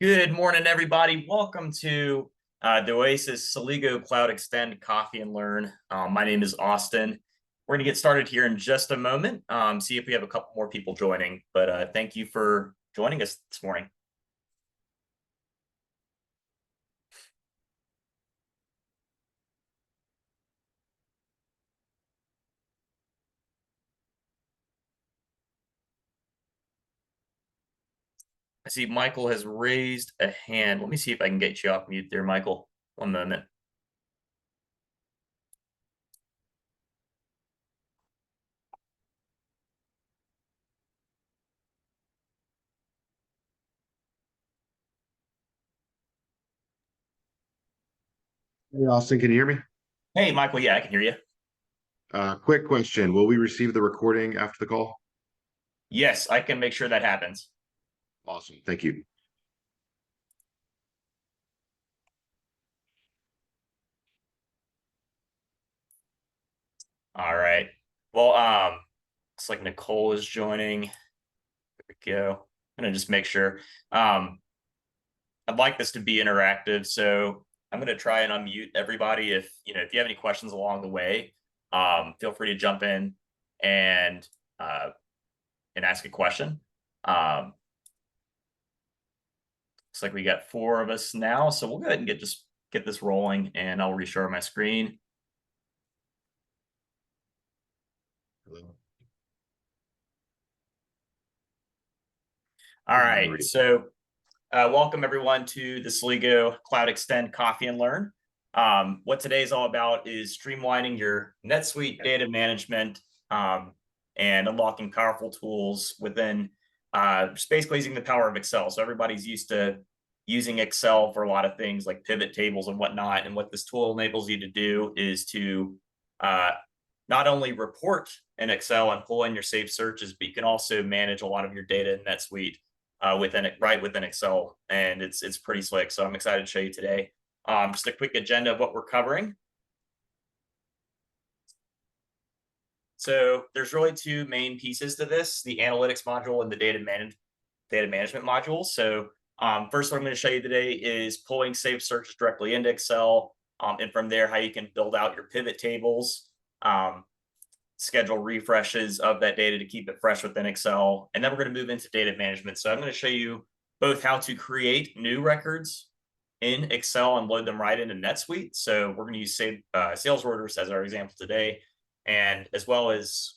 Good morning, everybody. Welcome to the Oasis.Solutions Cloud Extend Coffee and Learn. My name is Austin. We're going to get started here in just a moment, see if we have a couple more people joining. But thank you for joining us this morning. I see Michael has raised a hand. Let me see if I can get you off mute there, Michael. One moment. Hey, Austin, can you hear me? Hey, Michael. Yeah, I can hear you. Quick question. Will we receive the recording after the call? Yes, I can make sure that happens. Awesome. Thank you. All right. Well, looks like Nicole is joining. There we go. I'm going to just make sure. I'd like this to be interactive, so I'm going to try and unmute everybody. If you have any questions along the way, feel free to jump in and ask a question. Looks like we got 4 of us now, so we'll go ahead and get this rolling, and I'll reshare my screen. Hello. All right, so welcome everyone to the Celigo Cloud Extend Coffee and Learn. What today's all about is streamlining your NetSuite data management and unlocking powerful tools within just basically using the power of Excel. So everybody's used to using Excel for a lot of things like pivot tables and whatnot. And what this tool enables you to do is to not only report in Excel and pull in your saved searches, but you can also manage a lot of your data in NetSuite within Excel, and it's pretty slick. So I'm excited to show you today. Just a quick agenda of what we're covering. So there's really 2 main pieces to this: the analytics module and the data management module. So first, what I'm going to show you today is pulling saved searches directly into Excel, and from there, how you can build out your pivot tables. Schedule refreshes of that data to keep it fresh within Excel. And then we're going to move into data management. So I'm going to show you both how to create new records in Excel and load them right into NetSuite. So we're going to use sales orders as our example today, and as well as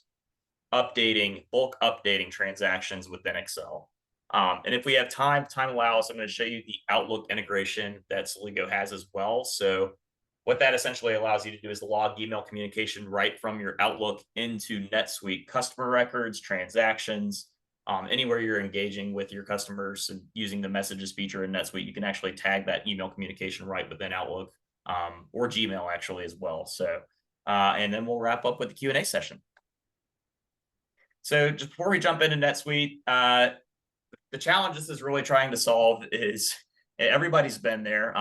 bulk updating transactions within Excel. And if we have time allows, I'm going to show you the Outlook integration that Celigo has as well. So what that essentially allows you to do is log email communication right from your Outlook into NetSuite customer records, transactions, anywhere you're engaging with your customers and using the messages feature in NetSuite, you can actually tag that email communication right within Outlook or Gmail actually as well. So, and then we'll wrap up with the Q&A session. So just before we jump into NetSuite, the challenge this is really trying to solve is everybody's been there.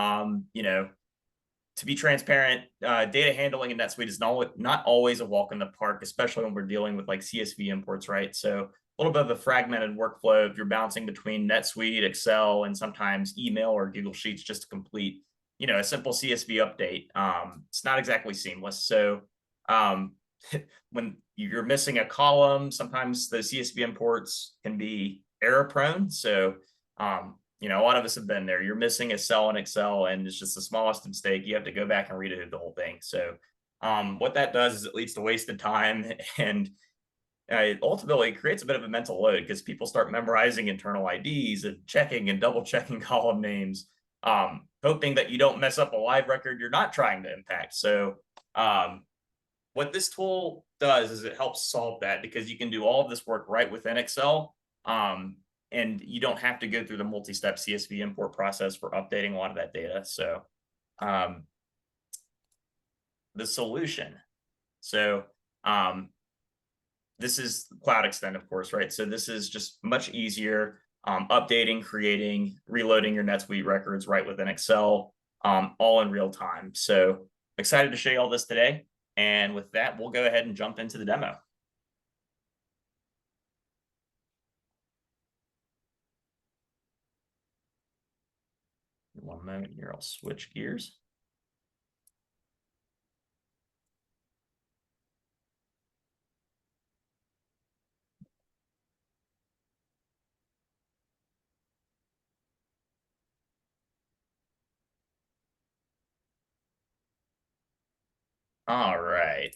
To be transparent, data handling in NetSuite is not always a walk in the park, especially when we're dealing with like CSV imports, right? So a little bit of a fragmented workflow if you're bouncing between NetSuite, Excel, and sometimes email or Google Sheets just to complete, a simple CSV update. It's not exactly seamless. So when you're missing a column, sometimes the CSV imports can be error prone. So a lot of us have been there. You're missing a cell in Excel, and it's just the smallest mistake. You have to go back and redo the whole thing. So what that does is it leads to wasted time, and it ultimately creates a bit of a mental load because people start memorizing internal IDs and checking and double checking column names, hoping that you don't mess up a live record you're not trying to impact. So what this tool does is it helps solve that because you can do all of this work right within Excel. And you don't have to go through the multi-step CSV import process for updating a lot of that data. So the solution. So this is Cloud Extend, of course, right? So this is just much easier updating, creating, reloading your NetSuite records right within Excel, all in real time. So excited to show you all this today. And with that, we'll go ahead and jump into the demo. one moment here, I'll switch gears. All right.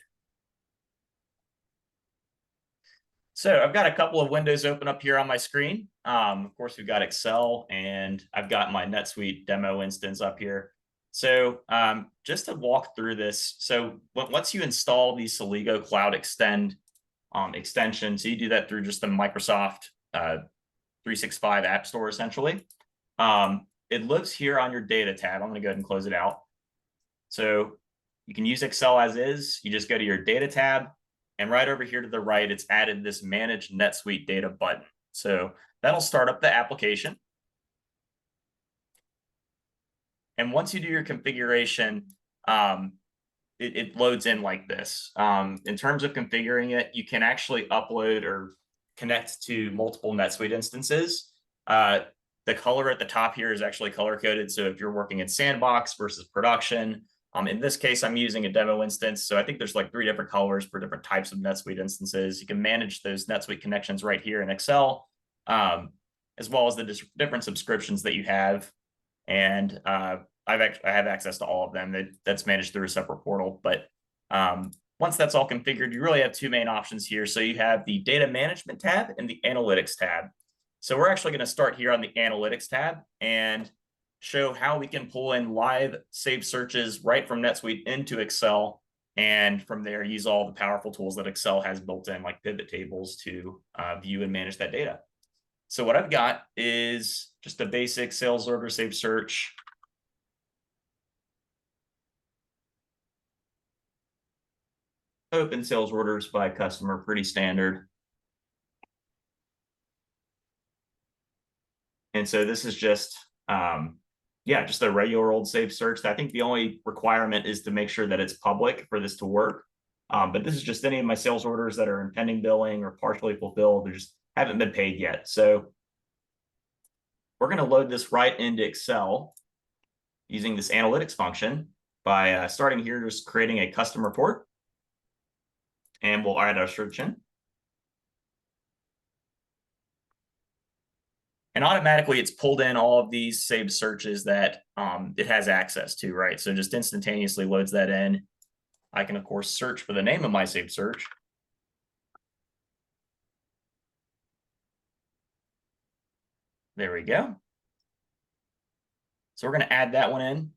So I've got a couple of windows open up here on my screen. Of course, we've got Excel, and I've got my NetSuite demo instance up here. So just to walk through this, so once you install the Celigo Cloud Extend extension, so you do that through just the Microsoft 365 App Store, essentially. It lives here on your data tab. I'm going to go ahead and close it out. So you can use Excel as is. You just go to your data tab, and right over here to the right, it's added this Manage NetSuite Data button. So that'll start up the application. And once you do your configuration, it loads in like this. In terms of configuring it, you can actually upload or connect to multiple NetSuite instances. The color at the top here is actually color coded. So if you're working in sandbox versus production, in this case, I'm using a demo instance. So I think there's like 3 different colors for different types of NetSuite instances. You can manage those NetSuite connections right here in Excel, as well as the different subscriptions that you have. And I have access to all of them. That's managed through a separate portal. But once that's all configured, you really have 2 main options here. So you have the data management tab and the analytics tab. So we're actually going to start here on the analytics tab and show how we can pull in live saved searches right from NetSuite into Excel. And from there, use all the powerful tools that Excel has built in, like pivot tables, to view and manage that data. So what I've got is just a basic sales order saved search. Open sales orders by customer, pretty standard. And so this is just, just a regular old saved search. I think the only requirement is to make sure that it's public for this to work. But this is just any of my sales orders that are in pending billing or partially fulfilled. They just haven't been paid yet. So we're going to load this right into Excel using this analytics function by starting here, just creating a custom report. And we'll add our search in. And automatically, it's pulled in all of these saved searches that it has access to, right? So just instantaneously loads that in. I can, of course, search for the name of my saved search. There we go. So we're going to add that one in.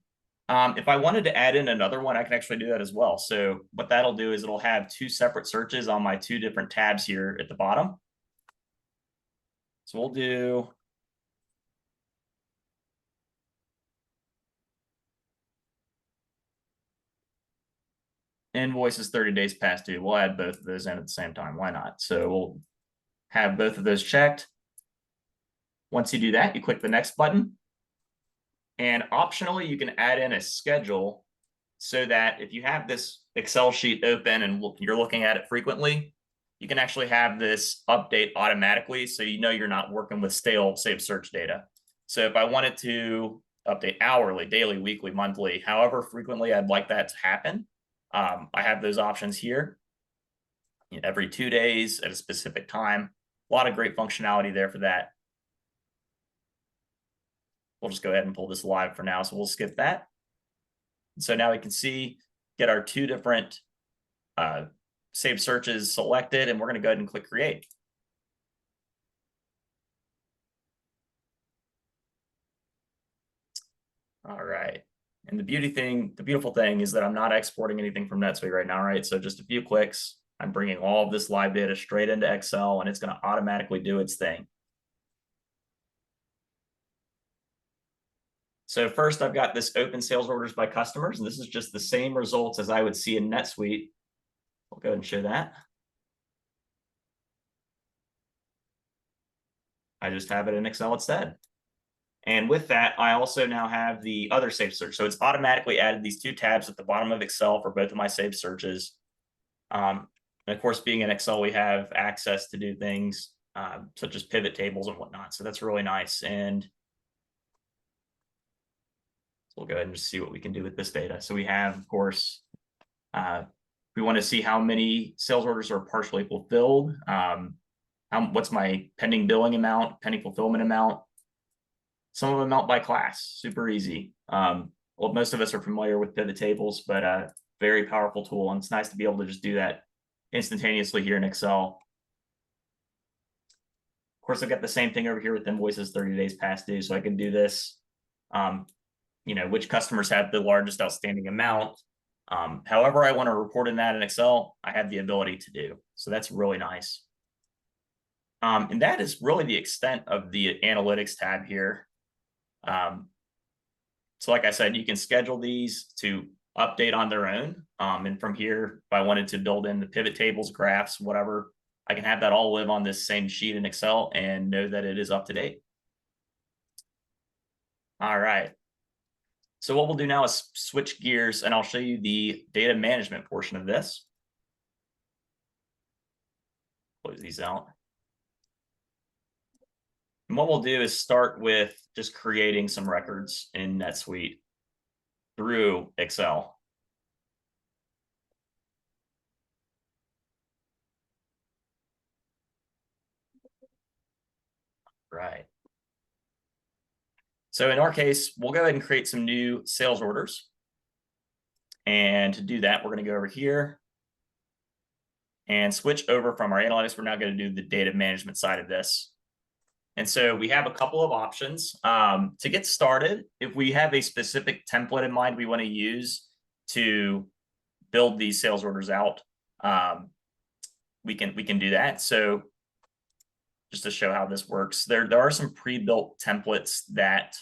If I wanted to add in another one, I can actually do that as well. So what that'll do is it'll have 2 separate searches on my 2 different tabs here at the bottom. So we'll do invoices 30 days past due. We'll add both of those in at the same time. Why not? So we'll have both of those checked. Once you do that, you click the next button. And optionally, you can add in a schedule so that if you have this Excel sheet open and you're looking at it frequently, you can actually have this update automatically, so you know you're not working with stale saved search data. So if I wanted to update hourly, daily, weekly, monthly, however frequently I'd like that to happen, I have those options here. Every 2 days at a specific time. A lot of great functionality there for that. We'll just go ahead and pull this live for now, so we'll skip that. So now we can see, get our 2 different saved searches selected, and we're going to go ahead and click create. All right. And the beautiful thing is that I'm not exporting anything from NetSuite right now, right? So just a few clicks, I'm bringing all of this live data straight into Excel, and it's going to automatically do its thing. So first, I've got this open sales orders by customers, and this is just the same results as I would see in NetSuite. We'll go ahead and show that. I just have it in Excel instead. And with that, I also now have the other saved search. So it's automatically added these 2 tabs at the bottom of Excel for both of my saved searches. And of course, being in Excel, we have access to do things such as pivot tables and whatnot. So that's really nice. And So we'll go ahead and just see what we can do with this data. So we have, of course, we want to see how many sales orders are partially fulfilled. What's my pending billing amount, pending fulfillment amount? Some of them out by class, super easy. Well, most of us are familiar with pivot tables, but very powerful tool. And it's nice to be able to just do that instantaneously here in Excel. Of course, I've got the same thing over here with invoices 30 days past due. So I can do this, which customers have the largest outstanding amount. However I want to report in that in Excel, I have the ability to do. So that's really nice. And that is really the extent of the analytics tab here. So like I said, you can schedule these to update on their own. And from here, if I wanted to build in the pivot tables, graphs, whatever, I can have that all live on this same sheet in Excel and know that it is up to date. All right. So what we'll do now is switch gears and I'll show you the data management portion of this. Close these out. And what we'll do is start with just creating some records in NetSuite through Excel. Right. So in our case, we'll go ahead and create some new sales orders. And to do that, we're going to go over here and switch over from our analytics. We're now going to do the data management side of this. And so we have a couple of options. To get started, if we have a specific template in mind we want to use to build these sales orders out, we can do that. So just to show how this works, there are some pre-built templates that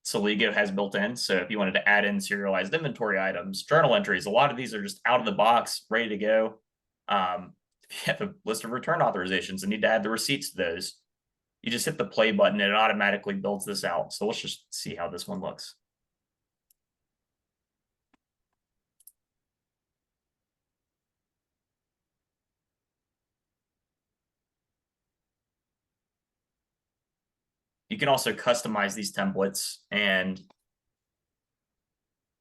Celigo has built in. So if you wanted to add in serialized inventory items, journal entries, a lot of these are just out of the box, ready to go. If you have a list of return authorizations and need to add the receipts to those, you just hit the play button and it automatically builds this out. So let's just see how this one looks. You can also customize these templates and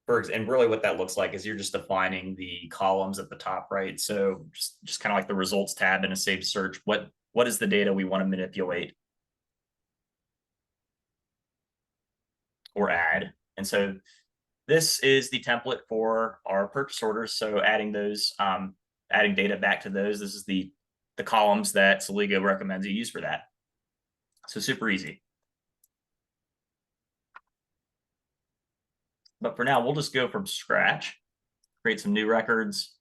really what that looks like is you're just defining the columns at the top, right? So just kind of like the results tab in a saved search. What is the data we want to manipulate or add? And so this is the template for our purchase orders. So adding those, adding data back to those. This is the columns that Celigo recommends you use for that. So super easy. But for now, we'll just go from scratch, create some new records.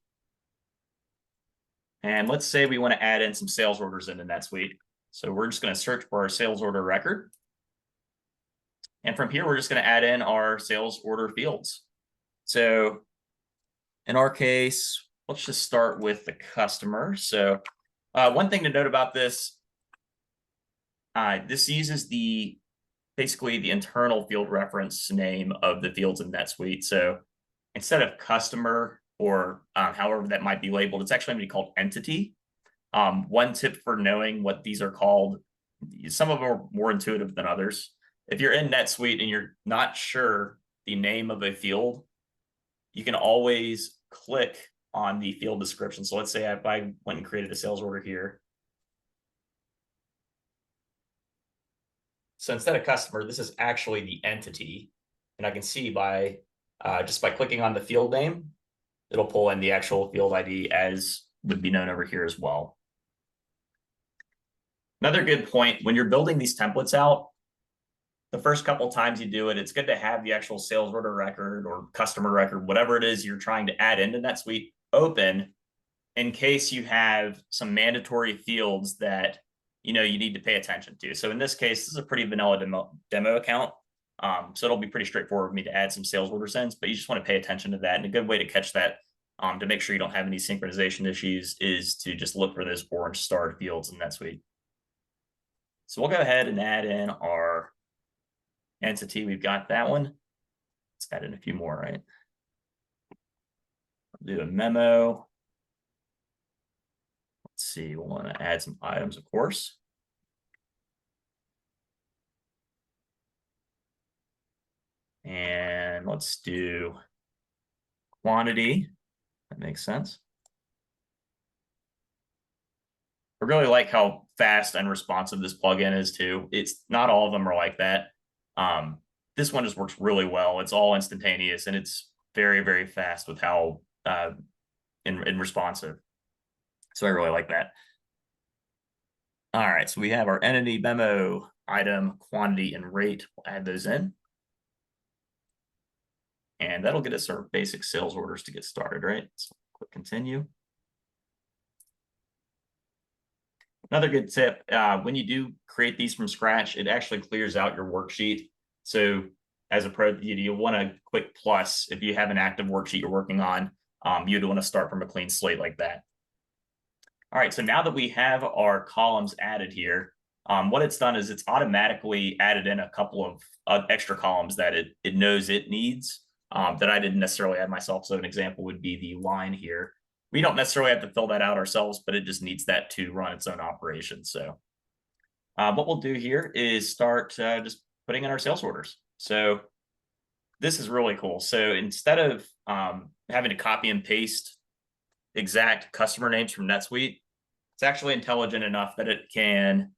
And let's say we want to add in some sales orders into NetSuite. So we're just going to search for our sales order record. And from here, we're just going to add in our sales order fields. So in our case, let's just start with the customer. So one thing to note about this, this uses basically the internal field reference name of the fields in NetSuite. So instead of customer or however that might be labeled, it's actually going to be called entity. One tip for knowing what these are called, some of them are more intuitive than others. If you're in NetSuite and you're not sure the name of a field, you can always click on the field description. So let's say if I went and created a sales order here. So instead of customer, this is actually the entity. And I can see by just by clicking on the field name, it'll pull in the actual field ID as would be known over here as well. Another good point, when you're building these templates out, the first couple times you do it, it's good to have the actual sales order record or customer record, whatever it is you're trying to add into NetSuite open in case you have some mandatory fields that you need to pay attention to. So in this case, this is a pretty vanilla demo account. So it'll be pretty straightforward for me to add some sales order sends, but you just want to pay attention to that. And a good way to catch that to make sure you don't have any synchronization issues is to just look for those orange starred fields in NetSuite. So we'll go ahead and add in our entity. We've got that one. Let's add in a few more, right? I'll do a memo. Let's see, we'll want to add some items, of course. And let's do quantity. That makes sense. I really like how fast and responsive this plugin is too. It's not all of them are like that. This one just works really well. It's all instantaneous and it's very, very fast with how and responsive. So I really like that. All right, so we have our entity, memo, item, quantity, and rate. We'll add those in. And that'll get us our basic sales orders to get started, right? So click continue. Another good tip, when you do create these from scratch, it actually clears out your worksheet. So as a pro, you'll want to click plus if you have an active worksheet you're working on. You'd want to start from a clean slate like that. All right, so now that we have our columns added here, what it's done is it's automatically added in a couple of extra columns that it knows it needs that I didn't necessarily add myself. So an example would be the line here. We don't necessarily have to fill that out ourselves, but it just needs that to run its own operation. So what we'll do here is start just putting in our sales orders. So this is really cool. So instead of having to copy and paste exact customer names from NetSuite, it's actually intelligent enough that it can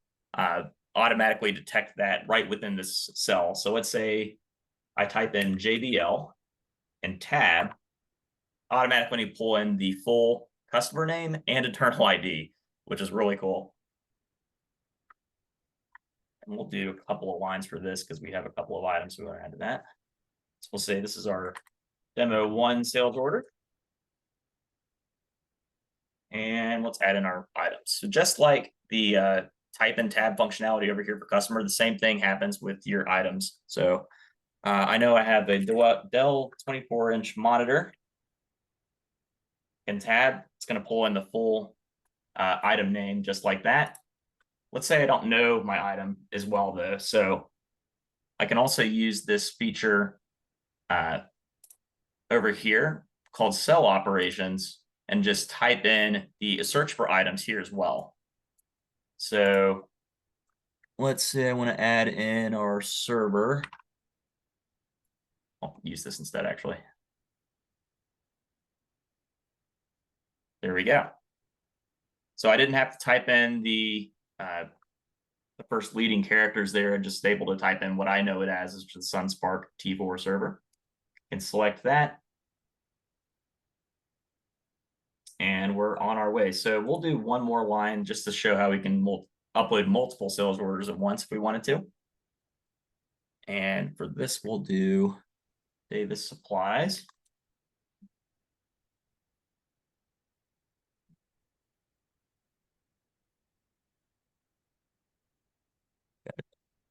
automatically detect that right within this cell. So let's say I type in JBL and tab, automatically pull in the full customer name and internal ID, which is really cool. And we'll do a couple of lines for this because we have a couple of items we want to add to that. So we'll say this is our demo 1 sales order. And let's add in our items. So just like the type and tab functionality over here for customer, the same thing happens with your items. So I know I have a Dell 24-inch monitor. And tab, it's going to pull in the full item name just like that. Let's say I don't know my item as well though. So I can also use this feature over here called cell operations and just type in the search for items here as well. So let's say I want to add in our server. I'll use this instead, actually. There we go. So I didn't have to type in the first leading characters there. I'm just able to type in what I know it as, which is SunSpark T4 server. And select that. And we're on our way. So we'll do one more line just to show how we can upload multiple sales orders at once if we wanted to. And for this, we'll do Davis Supplies.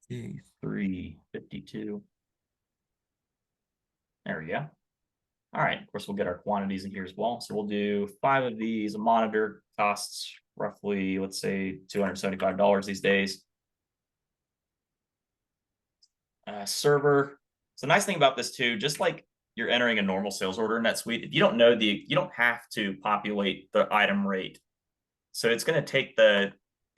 $352. There we go. All right, of course, we'll get our quantities in here as well. So we'll do 5 of these. A monitor costs roughly, let's say, $275 these days. Server. So the nice thing about this too, just like you're entering a normal sales order in NetSuite, if you don't know you don't have to populate the item rate. So it's going to take the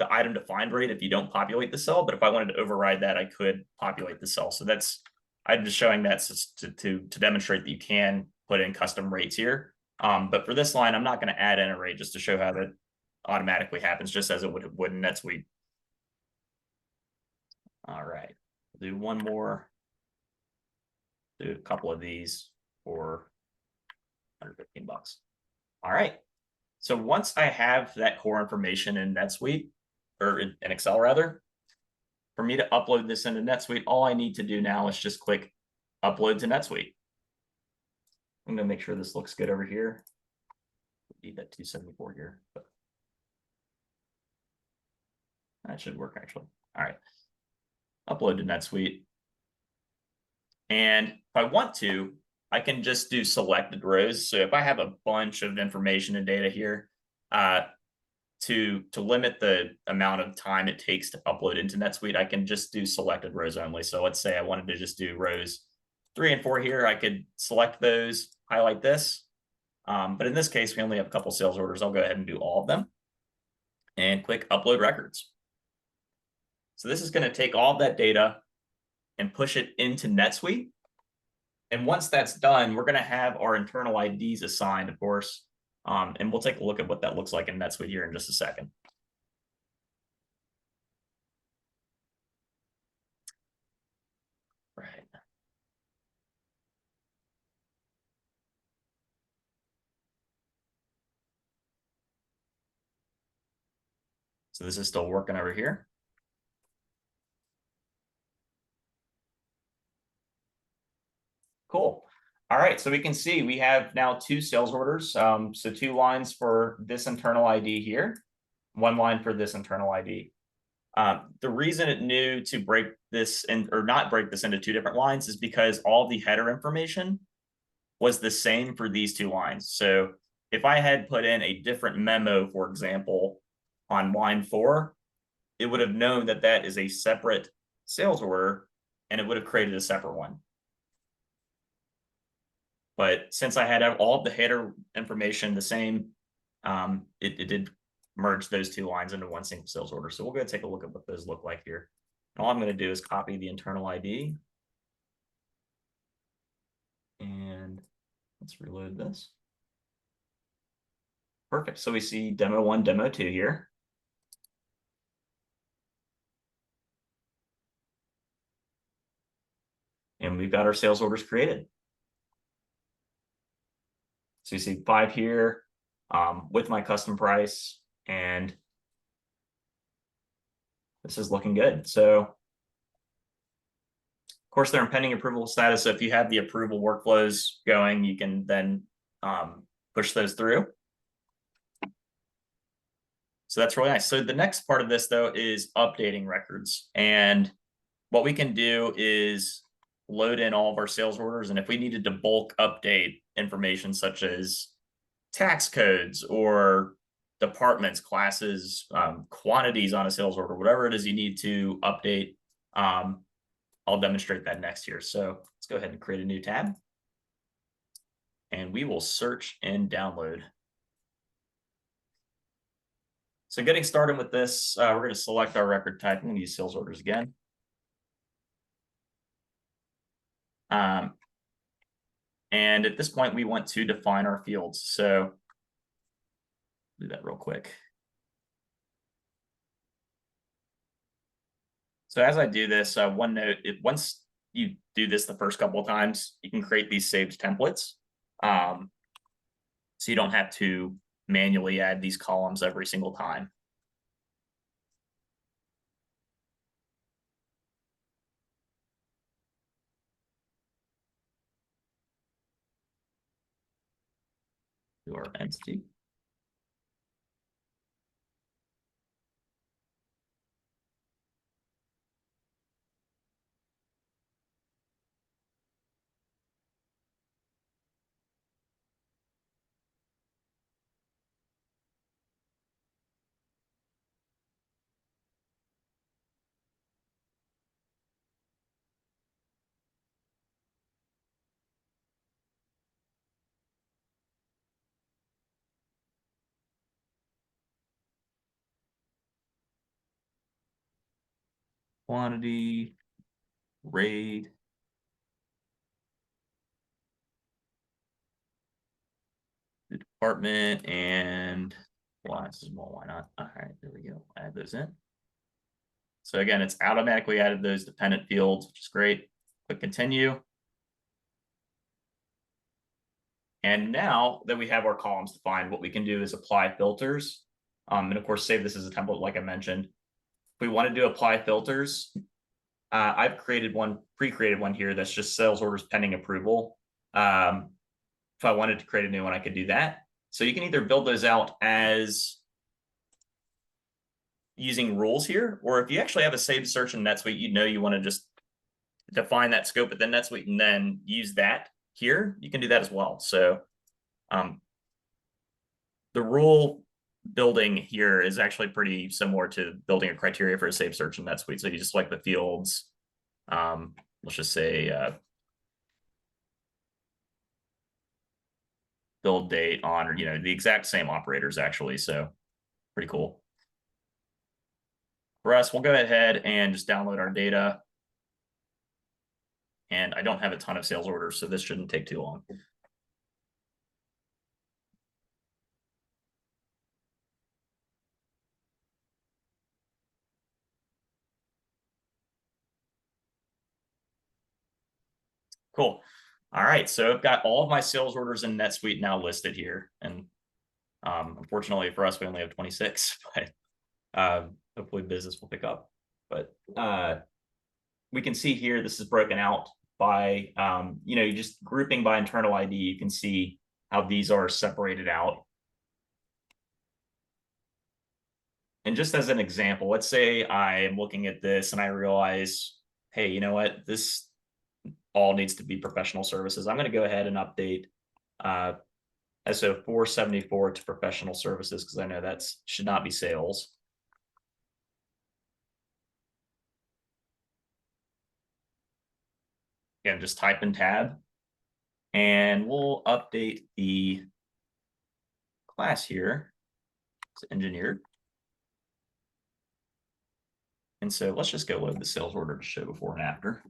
item defined rate if you don't populate the cell. But if I wanted to override that, I could populate the cell. So I'm just showing that to demonstrate that you can put in custom rates here. But for this line, I'm not going to add in a rate just to show how that automatically happens, just as it would in NetSuite. All right, we'll do one more. Do a couple of these for $115. All right. So once I have that core information in NetSuite, or in Excel rather, for me to upload this into NetSuite, all I need to do now is just click upload to NetSuite. I'm going to make sure this looks good over here. Need that 274 here, but that should work actually. All right. Upload to NetSuite. And if I want to, I can just do selected rows. So if I have a bunch of information and data here, to limit the amount of time it takes to upload into NetSuite, I can just do selected rows only. So let's say I wanted to just do rows 3 and 4 here. I could select those, highlight this. But in this case, we only have a couple sales orders. I'll go ahead and do all of them and click upload records. So this is going to take all of that data and push it into NetSuite. And once that's done, we're going to have our internal IDs assigned, of course. And we'll take a look at what that looks like in NetSuite here in just a second. Right. So this is still working over here. Cool. All right, so we can see we have now 2 sales orders. So 2 lines for this internal ID here, 1 line for this internal ID. The reason it knew to break this in, or not break this into 2 different lines, is because all the header information was the same for these 2 lines. So if I had put in a different memo, for example, on line 4, it would have known that that is a separate sales order, and it would have created a separate one. But since I had all of the header information the same, it did merge those 2 lines into one single sales order. So we'll go take a look at what those look like here. And all I'm going to do is copy the internal ID. And let's reload this. Perfect. So we see demo 1, demo 2 here. And we've got our sales orders created. So you see 5 here with my custom price, and this is looking good. So of course, they're in pending approval status. So if you have the approval workflows going, you can then push those through. So that's really nice. So the next part of this, though, is updating records. And what we can do is load in all of our sales orders. And if we needed to bulk update information such as tax codes or departments, classes, quantities on a sales order, whatever it is you need to update, I'll demonstrate that next here. So let's go ahead and create a new tab. And we will search and download. So getting started with this, we're going to select our record type. I'm going to use sales orders again. And at this point, we want to define our fields. So do that real quick. So as I do this, one note, once you do this the first couple of times, you can create these saved templates. So you don't have to manually add these columns every single time. Your entity. Quantity, rate, the department, and why not? All right, there we go. Add those in. So again, it's automatically added those dependent fields, which is great. Click continue. And now that we have our columns defined, what we can do is apply filters. And of course, save this as a template, like I mentioned. If we want to do apply filters, I've created one, pre-created one here that's just sales orders pending approval. If I wanted to create a new one, I could do that. So you can either build those out as using rules here, or if you actually have a saved search in NetSuite, you want to just define that scope within NetSuite and then use that here, you can do that as well. So the rule building here is actually pretty similar to building a criteria for a saved search in NetSuite. So you just select the fields. Let's just say build date on, or the exact same operators actually. So pretty cool. For us, we'll go ahead and just download our data. And I don't have a ton of sales orders, so this shouldn't take too long. Cool. All right, so I've got all of my sales orders in NetSuite now listed here. And unfortunately for us, we only have 26, but hopefully business will pick up. But we can see here, this is broken out by, just grouping by internal ID. You can see how these are separated out. And just as an example, let's say I am looking at this and I realize, hey, you know what? This all needs to be professional services. I'm going to go ahead and update SO 474 to professional services because I know that should not be sales. Again, just type in tab and we'll update the class here. It's engineered. And so let's just go load the sales order to show before and after.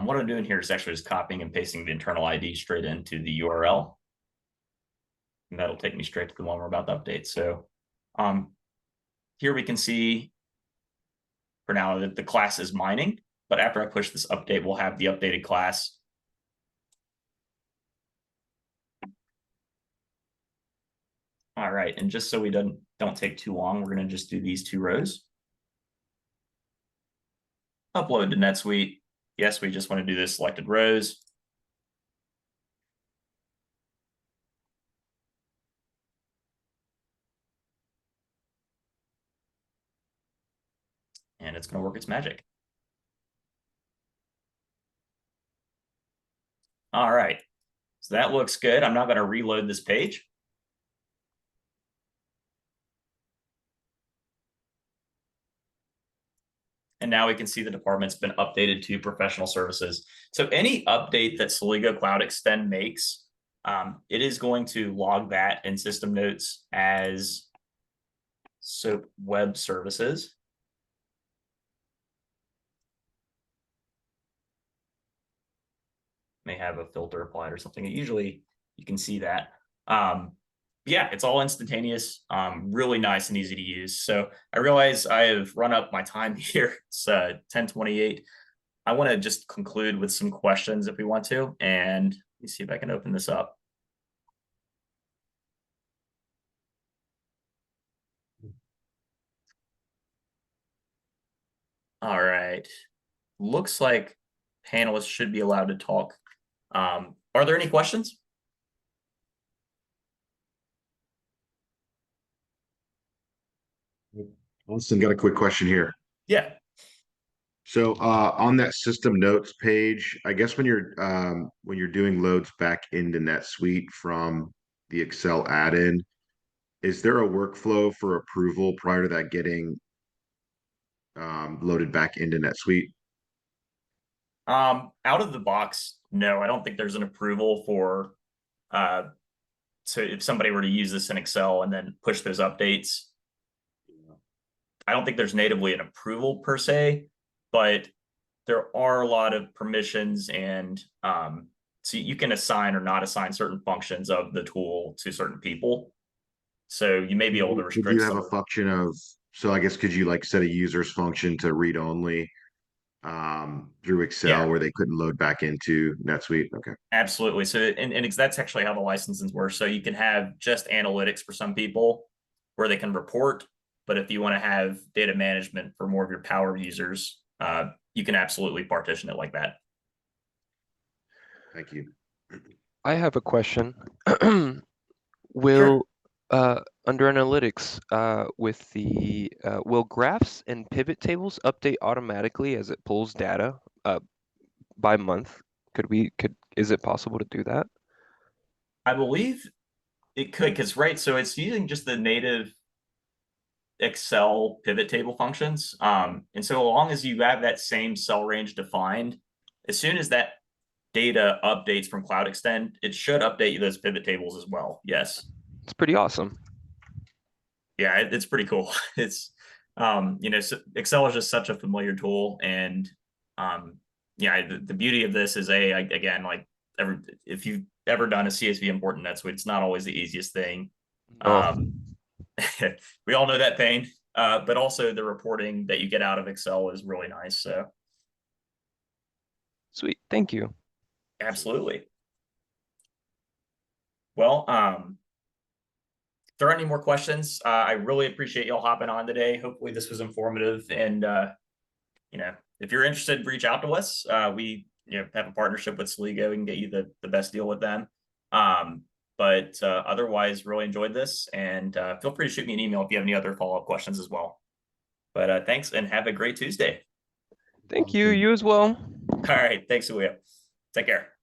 What I'm doing here is actually just copying and pasting the internal ID straight into the URL. And that'll take me straight to the one we're about to update. So here we can see for now that the class is mining, but after I push this update, we'll have the updated class. All right, and just so we don't take too long, we're going to just do these 2 rows. Upload to NetSuite. Yes, we just want to do this selected rows. And it's going to work its magic. All right, so that looks good. I'm not going to reload this page. And now we can see the department's been updated to professional services. So any update that Celigo Cloud Extend makes, it is going to log that in system notes as SOAP web services. May have a filter applied or something. Usually you can see that. Yeah, it's all instantaneous, really nice and easy to use. So I realize I have run up my time here. It's 10:28. I want to just conclude with some questions if we want to, and let me see if I can open this up. All right. Looks like panelists should be allowed to talk. Are there any questions? Austin, got a quick question here. Yeah. So on that system notes page, I guess when you're doing loads back into NetSuite from the Excel add-in, is there a workflow for approval prior to that getting loaded back into NetSuite? Out of the box, no, I don't think there's an approval for so if somebody were to use this in Excel and then push those updates. I don't think there's natively an approval per se, but there are a lot of permissions and so you can assign or not assign certain functions of the tool to certain people. So you may be able to restrict. Could you have a function of, so I guess could you like set a user's function to read only through Excel where they couldn't load back into NetSuite? Okay. Absolutely. So and that's actually how the licenses work. So you can have just analytics for some people where they can report, but if you want to have data management for more of your power users, you can absolutely partition it like that. Thank you. I have a question. Will under analytics with the will graphs and pivot tables update automatically as it pulls data by month? Is it possible to do that? I believe it could, because so it's using just the native Excel pivot table functions. And so long as you have that same cell range defined, as soon as that data updates from Cloud Extend, it should update you those pivot tables as well. Yes. It's pretty awesome. yeah, it's pretty cool. It's Excel is just such a familiar tool, and yeah, the beauty of this is again, like if you've ever done a CSV import in NetSuite, it's not always the easiest thing. Oh, We all know that pain, but also the reporting that you get out of Excel is really nice. So sweet. Thank you. absolutely. Well, if there are any more questions, I really appreciate y'all hopping on today. Hopefully this was informative, and if you're interested, reach out to us. We have a partnership with Celigo. We can get you the best deal with them. But otherwise, really enjoyed this, and feel free to shoot me an email if you have any other follow-up questions as well. But thanks, and have a great Tuesday. Thank you. You as well. All right, thanks, Julio. Take care.